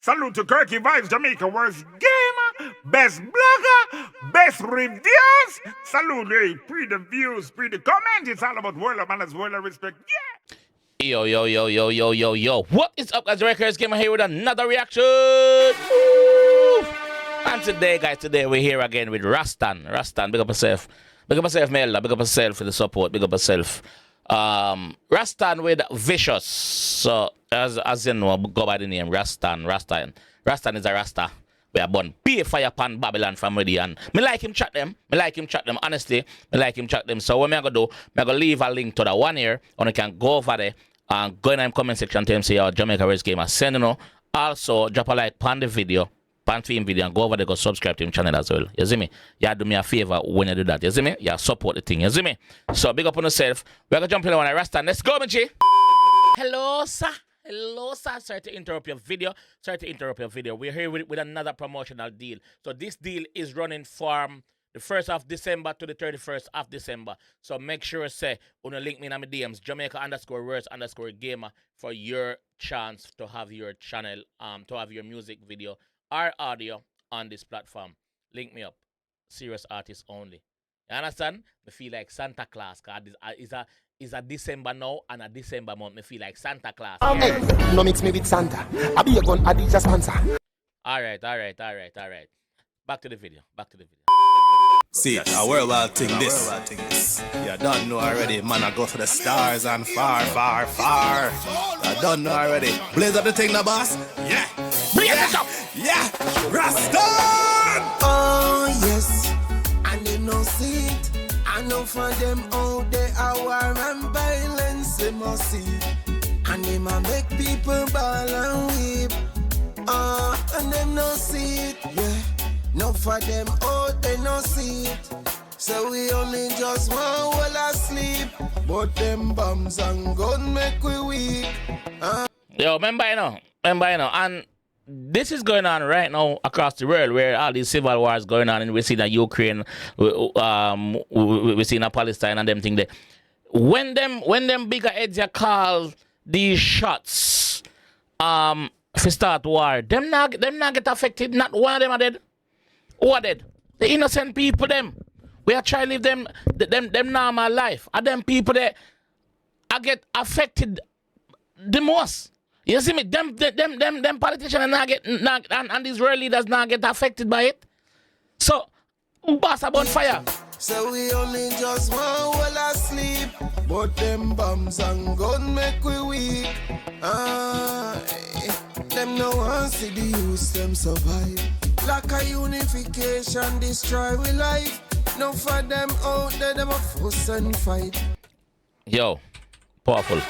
Salute to 𝐑𝐂𝐓𝐈𝐎𝐍, Jamaica worst gamer, best blogger, best reviews. Salute, hey, pre the views, pre the comment. It's all about world of manners, world of respect. Yeah. Yo. What is up, guys? JAMAICA'S came here with another reaction. Woo! And today, guys, we're here again with Rastan. Rastan, big up yourself. Big up yourself, Melda. Big up yourself for the support. Big up yourself. Rastan with Vicious. So, as you know, go by the name Rastan. Rastan is a Rasta. We are born pay fire pan Babylon from and me like him chat them. Honestly. Me like him chat them. So what me gonna do, me gonna leave a link to the one here, and you can go over there and go in the comment section to him say 𝐑𝐄𝐀𝐂𝐓𝐈𝐎𝐍 game. Send you know. Also drop a like pan the video, pan film video, and go over there, go subscribe to him channel as well. You see me? You do me a favor when you do that. You see me? You support the thing. You see me? So big up on yourself. We're gonna jump in on a Rastan. Let's go, G. Hello, sir. Sorry to interrupt your video. We're here with another promotional deal. So this deal is running from the 1st of December to the 31st of December. So make sure say wanna link me in my DMs, Jamaica_worst_gamer for your chance to have your channel, to have your music video or audio on this platform. Link me up. Serious artists only. You understand? I feel like Santa Claus, cause it's a December now and a December month. I feel like Santa Claus. Hey, no mix me with Santa. I be a gun, I just sponsor. Alright. Back to the video. See, a worldwide thing this. You don't know already, man. I go for the stars and far. I don't know already. Blaze up the thing, the boss. Yeah. Bring it up. Yeah. Rastan. Oh, yes. And they no see it. I know for them out there, war and violence, they must see it. And they might make people ball and weep. And them no see it, yeah. No for them out they no see it. So we only just want while asleep. But them bombs and gun make we weak. Yo, remember you know, and this is going on right now across the world where all these civil wars going on, and we see that Ukraine, we see that Palestine and them thing there. When them bigger heads call these shots for start war, them not get affected. Not one of them are dead. Who are dead? The innocent people them. We are trying to live them normal life. And them people that I get affected the most. You see me? Them politicians and these world leaders not get affected by it. So, boss about fire. So we only just want while asleep. But them bombs and gun make we weak. Them no one see the use them survive. Like a unification destroy we life. No for them out there, them a fuss and fight. Yo, powerful.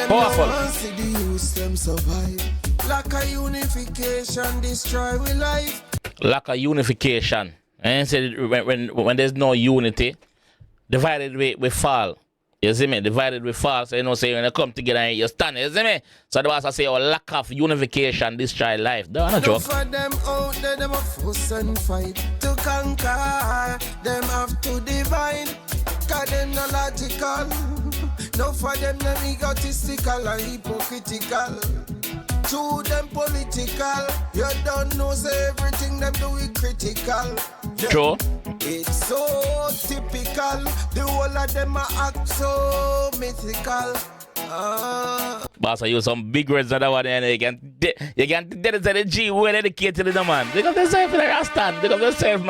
Powerful. See the use them survive. Like a unification destroy we life. Like a unification. And said when there's no unity, divided we fall. You see me? Divided we fall. So you know, say when you come together and you stand. You see me? So the boss I say, lack of unification destroy life. Don't no joke. For them out there, them a fuss and fight. To conquer, them have to divide. Cause them no logical. No for them egotistical and hypocritical. To them political. You don't know say everything them do is critical. Yeah. True. It's so typical. The whole of them are act so mythical. Boss, I use some big words that I want to you can dedicate the G well educated to the man. They got themselves for the Rastan. They got themselves,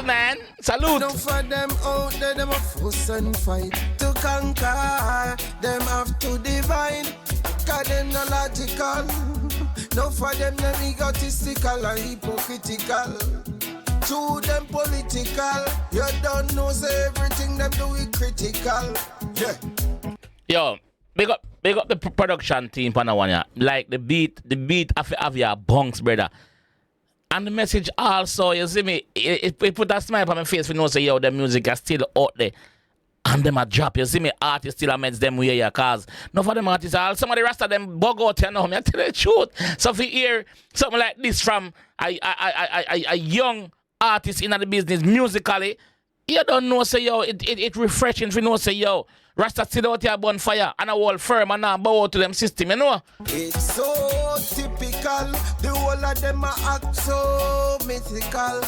man. Salute. No for them out there, them a fuss and fight. To conquer, them have to divide. Cause them no logical. No for them egotistical and hypocritical. To them political. You don't know say everything them do is critical. Yeah. Yo, big up the production team for that one, yeah. Like the beat of your bunks, brother. And the message also, you see me, it put a smile on my face for you know say yo, the music is still out there. And them a drop, you see me, artists still amends them way here, cause no for them artists, some of the rest of them bug out, you know, me I tell you the truth. So if you hear something like this from a young artist in the business musically, You don't know, say, yo, it refreshing if you know, say, yo, Rasta sit out here bonfire and a whole firm and now bow out to them system, you know? It's so typical. The whole of them are act so mythical.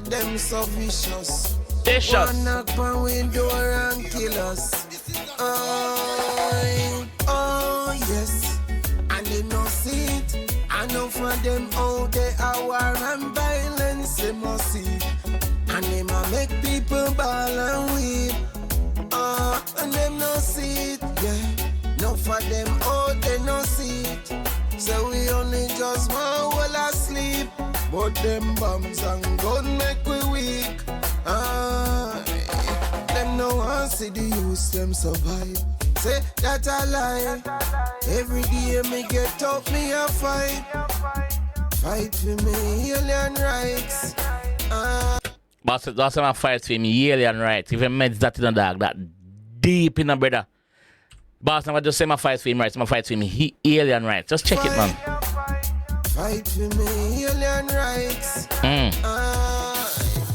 Them so vicious. Vicious. One knock on window and kill us. Oh, yes. And they no see it. I know for them all they are war and violence they must see. And they might make people ball and weep. And them no see it, yeah. No for them all they no see it. So we only just want while asleep. But them bombs and gun make we weak. Them no want see the youth them survive. Say that a lie. Every day me get up, me a fight. Fight for me alien rights. But that's my fight for me alien rights. If you meds that in the dark, that deep in the brother. Boss, I just say my fight for him rights, my fight for me alien rights. Just check it, man. Fight for me alien rights.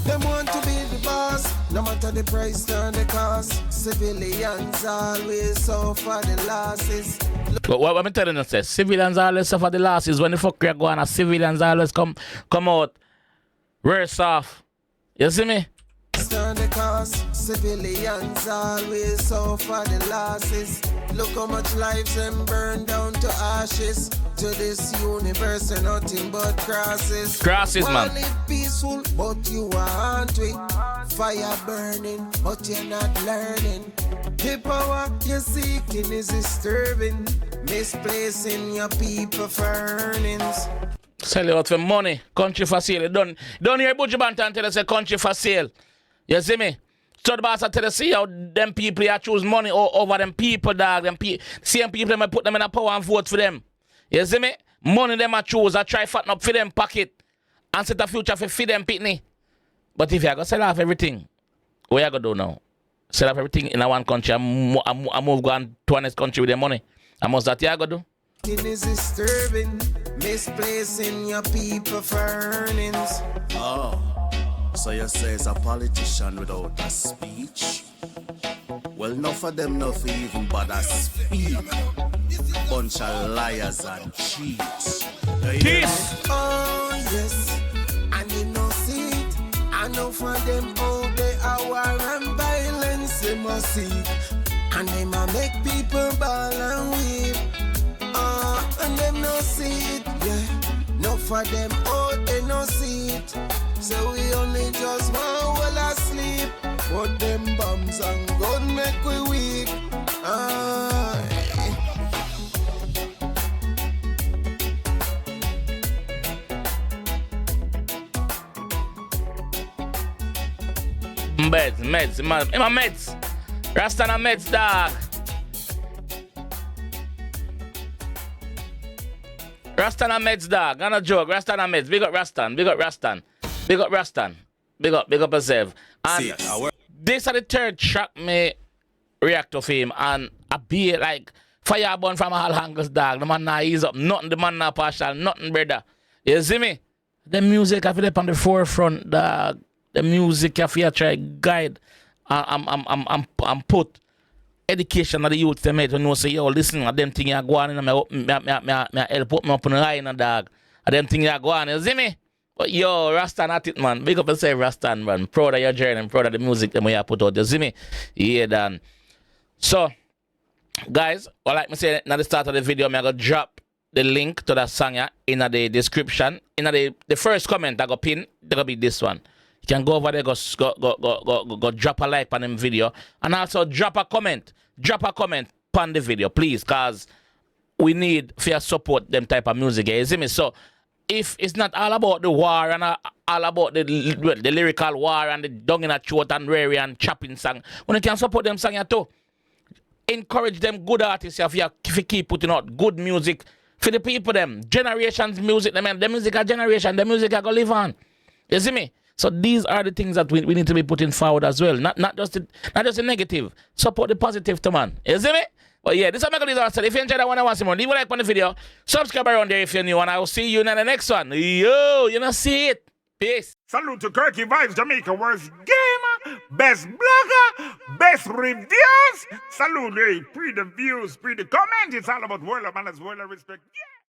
Them want to be the boss, no matter the price or the cost. Civilians always suffer the losses. But what I'm telling you, says civilians always suffer the losses. When the fuck you go on, civilians always come out worse off. You see me? Stand the cost, civilians always suffer the losses. Look how much lives them burn down to ashes. To this universe and nothing but crosses. Crosses, man. Live peaceful, but you want it. Fire burning, but you're not learning. The power you're seeking is disturbing. Misplacing your people for earnings. Sell you out for money. Country for sale. Don't hear Butch Banton tell us a country for sale. You see me? So the boss I tell you, see how them people here choose money over them people, dog. Same people, I put them in a power and vote for them. You see me? Money them I choose, I try fatten up for them pocket and set a future for feed them pitney. But if you are going to sell off everything, what you going to do now? Sell off everything in one country and move go on to another country with the money. And most that you are going to do? It is disturbing, misplacing your people for earnings. Oh, so you say it's a politician without a speech? Well, enough of them not even bother speak. Bunch of liars and cheats. Peace! Oh, yes, and you know see it. I know for them all they are war and violence they must seek. And they might make people ball and weep. And them no see it, yeah. No for them all they no see it. So we only just want while asleep. But them bombs and gun make we weak. Meds, my meds. Rastan and meds, dog. Rastan and meds, dog. Not a joke. Rastan and meds. Big up Rastan. Big up Rastan. Big up Rastan. Big up 𝐑𝐄𝐂𝐓𝐈𝐎𝐍. And this is the third track me react to him. And I be like fire burn from all angles, dog. The man now ease up. Nothing. The man now partial. Nothing, brother. You see me? The music I feel up on the forefront, dog. The music I feel try guide. I'm put education of the youth they made to know say yo listen at them thing you go on and me help put me up on the line dog. At them thing you go on, you see me? But yo, Rastan at it, man. Big up and say Rastan, man. Proud of your journey and proud of the music that you put out. You see me? Yeah, Dan. So, guys, well, like me say at the start of the video, I'm going to drop the link to that song in the description. In the first comment I go pin, there will be this one. You can go over there, go drop a like on the video. And also drop a comment. Drop a comment on the video, please. Because we need fair support them type of music. You see me? So, if it's not all about the war and all about the lyrical war and the dung in a throat and rare and chopping song, when you can support them song too, encourage them good artists if you keep putting out good music for the people them. Generations music, the music a generation, the music a go live on. You see me? So these are the things that we need to be putting forward as well. Not just the negative. Support the positive too, man. You see me? But yeah, this is Michael Lee. If you enjoyed that one and want some more, leave a like on the video. Subscribe around there if you're new, and I will see you in the next one. Yo, you know, see it. Peace. Salute to 𝐑𝐂𝐓𝐈𝐎𝐍, Jamaica worst gamer, best blogger, best reviews. Salute, hey, pre the views, pre the comment. It's all about world of manners, world of respect. Yeah.